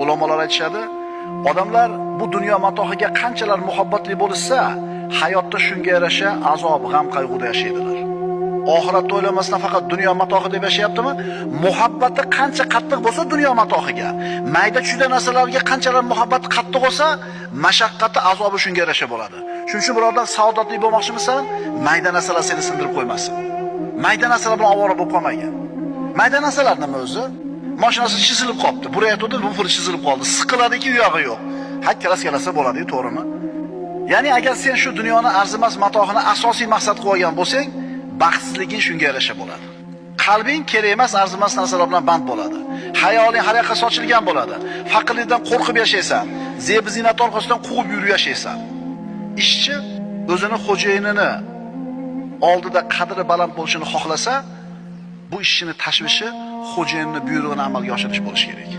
Ulamolar aytishadi, odamlar bu dunyo matohiga qanchalar muhabbatli bo'lsa, hayotda shunga yarasha azob, g'am, qayg'uda yashaydilar. Oxiratda o'ylamasdan faqat dunyo matohi deb yashayaptimi? Muhabbati qancha qattiq bo'lsa dunyo matohiga, mayda-chuyda narsalarga qanchalar muhabbati qattiq bo'lsa, mashaqqati, azobi shunga yarasha bo'ladi. Shuning uchun birodar, saodatli bo'lmoqchimisan? Mayda narsalar seni sindirib qo'ymasin. Mayda narsalar bilan ovora bo'lib qolmagin. Mayda narsalar nima o'zi? Mashinasi chizilib qolibdi. Buraya turdi, bufur chizilib qoldi. Siqiladiki, uyog'i yo'q. Hakkalasa bo'ladi, to'g'rimi? Ya'ni agar sen shu dunyoni arzimas matohini asosiy maqsad qilib olgan bo'lsang, baxtsizliging shunga yarasha bo'ladi. Qalbing kerak emas arzimas narsalar bilan band bo'ladi. Hayoling har yoqqa sochilgan bo'ladi. Faqirlikdan qo'rqib yashaysan. Zeb-ziynat orqasidan quvib yurib yashaysan. Ishchi o'zini xo'jayinini oldida qadri baland bo'lishini xohlasa, bu ishchining tashvishi xo'jayinning buyrug'ini amalga oshirish bo'lishi kerak.